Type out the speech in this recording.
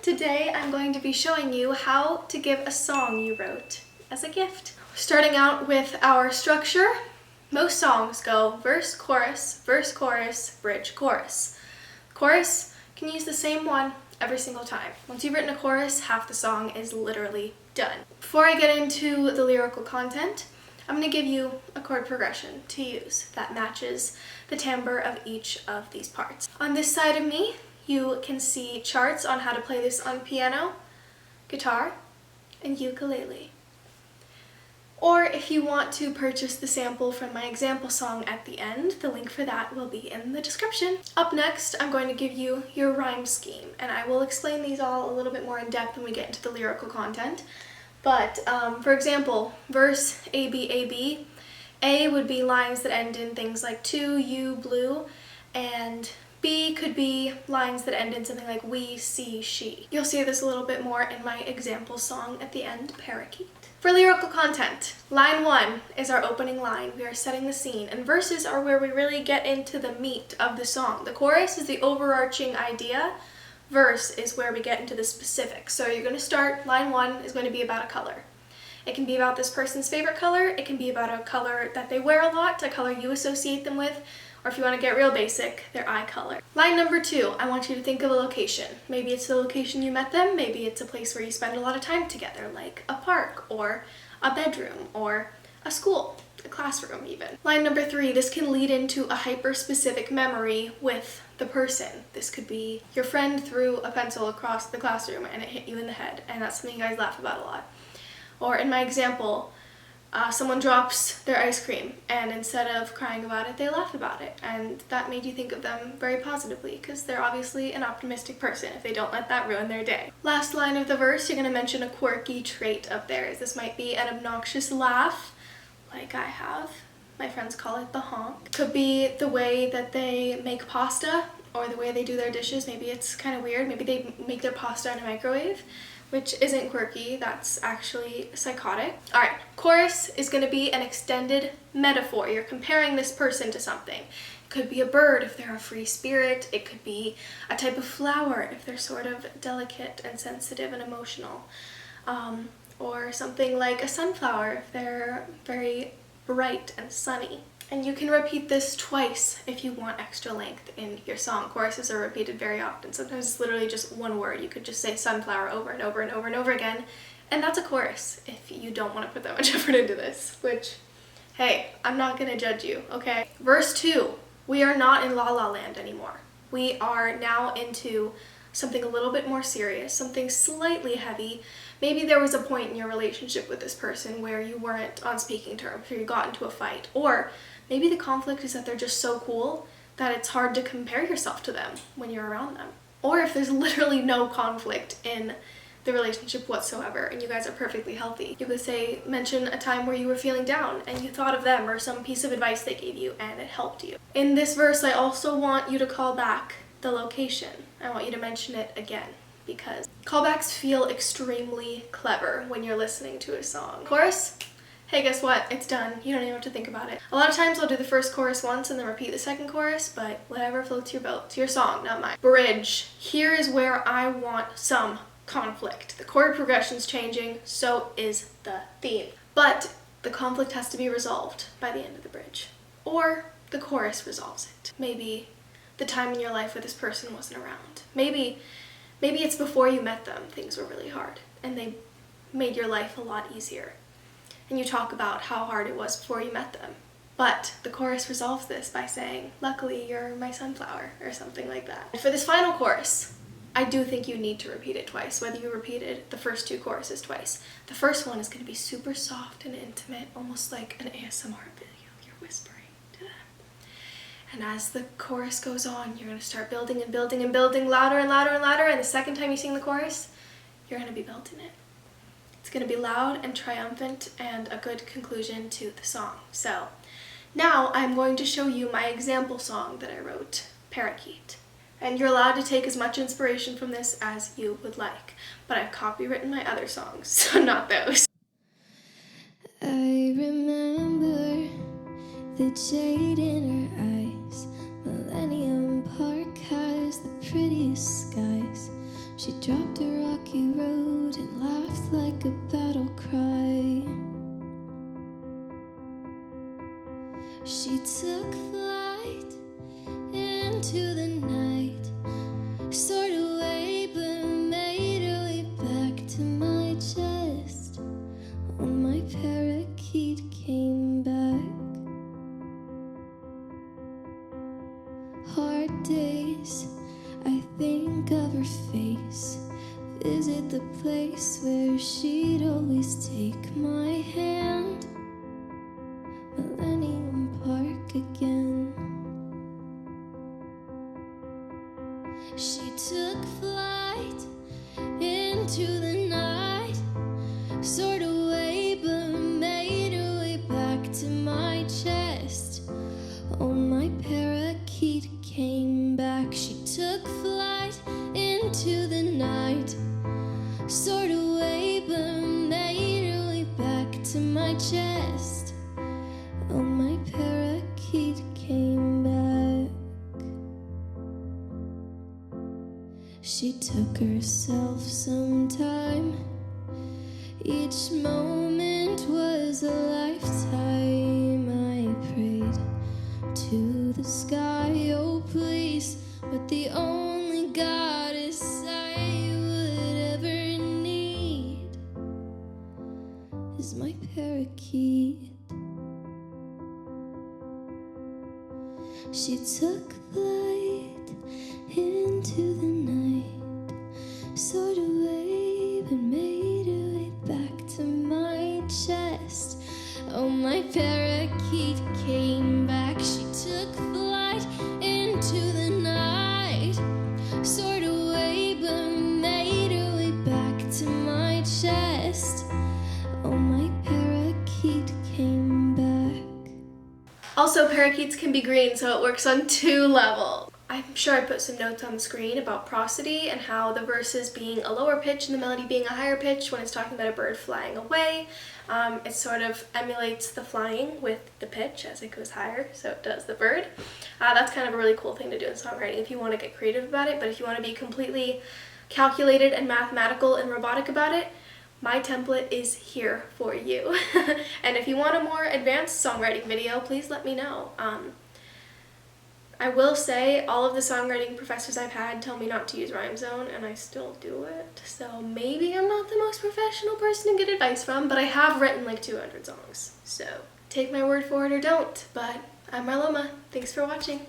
Today I'm going to be showing you how to give a song you wrote as a gift. Starting out with our structure, most songs go verse, chorus, bridge, chorus. Chorus can use the same one every single time. Once you've written a chorus, half the song is literally done. Before I get into the lyrical content, I'm going to give you a chord progression to use that matches the timbre of each of these parts. On this side of me, you can see charts on how to play this on piano, guitar, and ukulele. Or if you want to purchase the sample from my example song at the end, the link for that will be in the description. Up next, I'm going to give you your rhyme scheme, and I will explain these all a little bit more in depth when we get into the lyrical content. But for example, verse A, B, A, B, A would be lines that end in things like to, you, blue, and B could be lines that end in something like we, see, she. You'll see this a little bit more in my example song at the end, Parakeet. For lyrical content, line 1 is our opening line. We are setting the scene, and verses are where we really get into the meat of the song. The chorus is the overarching idea. Verse is where we get into the specifics. So you're going to start, line 1 is going to be about a color. It can be about this person's favorite color, it can be about a color that they wear a lot, a color you associate them with, or if you want to get real basic, their eye color. Line number 2, I want you to think of a location. Maybe it's the location you met them, maybe it's a place where you spend a lot of time together, like a park, or a bedroom, or a school, a classroom even. Line number 3, this can lead into a hyper-specific memory with the person. This could be your friend threw a pencil across the classroom and it hit you in the head, and that's something you guys laugh about a lot. Or in my example, someone drops their ice cream and instead of crying about it, they laugh about it, and that made you think of them very positively because they're obviously an optimistic person if they don't let that ruin their day. Last line of the verse, you're going to mention a quirky trait of theirs. This might be an obnoxious laugh, like I have. My friends call it the honk. Could be the way that they make pasta or the way they do their dishes. Maybe it's kind of weird. Maybe they make their pasta in a microwave, which isn't quirky, that's actually psychotic. Alright, chorus is going to be an extended metaphor. You're comparing this person to something. It could be a bird if they're a free spirit. It could be a type of flower if they're sort of delicate and sensitive and emotional. Or something like a sunflower if they're very bright and sunny. And you can repeat this twice if you want extra length in your song. Choruses are repeated very often. Sometimes it's literally just one word. You could just say sunflower over and over and over and over again, and that's a chorus if you don't want to put that much effort into this, which, hey, I'm not going to judge you, okay? Verse 2, we are not in La La Land anymore. We are now into something a little bit more serious, something slightly heavy. Maybe there was a point in your relationship with this person where you weren't on speaking terms, or you got into a fight, or maybe the conflict is that they're just so cool that it's hard to compare yourself to them when you're around them. Or if there's literally no conflict in the relationship whatsoever and you guys are perfectly healthy, you could say, mention a time where you were feeling down and you thought of them or some piece of advice they gave you and it helped you. In this verse, I also want you to call back the location. I want you to mention it again, because callbacks feel extremely clever when you're listening to a song. Chorus? Hey, guess what? It's done. You don't even have to think about it. A lot of times I'll do the first chorus once and then repeat the second chorus, but whatever floats your boat. It's your song, not mine. Bridge. Here is where I want some conflict. The chord progression's changing, so is the theme. But the conflict has to be resolved by the end of the bridge. Or the chorus resolves it. Maybe the time in your life where this person wasn't around. Maybe it's before you met them, things were really hard, and they made your life a lot easier. And you talk about how hard it was before you met them. But the chorus resolves this by saying, luckily you're my sunflower, or something like that. And for this final chorus, I do think you need to repeat it twice, whether you repeated the first 2 choruses twice. The first one is going to be super soft and intimate, almost like an ASMR video. You're whispering to them. And as the chorus goes on, you're going to start building and building and building louder and louder and louder, and the second time you sing the chorus, you're going to be belting it. It's going to be loud and triumphant and a good conclusion to the song. So now I'm going to show you my example song that I wrote, Parakeet. And you're allowed to take as much inspiration from this as you would like, but I've copywritten my other songs, so not those. I remember the jade in her eyes. Millennium Park has the prettiest skies. She dropped a rocky road and laughed like a battle cry. She took flight into the night, soared away but made her way back to my chest. Oh, my parakeet came back. Hard days, I think of her face, visit the place where she'd always take my hand. Millennium Park again. She took flight into the night, soared away but made her way back to my chest. Oh, my parakeet came back. She took flight into the night, soared away but made her way back to my chest. Oh, my parakeet came back. She took herself some time. Each moment was a lifetime. I prayed to the sky, oh please, but the only goddess I would ever need is my parakeet. She took flight into the night, soared away but made her way back to my chest. Oh, my parakeet came back. She took flight into the night, soared away but made her way back to my chest. Oh, my parakeet came back. Also, parakeets can be green, so it works on 2 levels. I'm sure I put some notes on the screen about prosody and how the verses being a lower pitch and the melody being a higher pitch when it's talking about a bird flying away. It sort of emulates the flying with the pitch as it goes higher, so it does the bird. That's kind of a really cool thing to do in songwriting if you want to get creative about it, but if you want to be completely calculated and mathematical and robotic about it, my template is here for you. And if you want a more advanced songwriting video, please let me know. I will say all of the songwriting professors I've had tell me not to use Rhyme Zone, and I still do it. So maybe I'm not the most professional person to get advice from, but I have written like 200 songs. So take my word for it or don't, but I'm Marloma. Thanks for watching.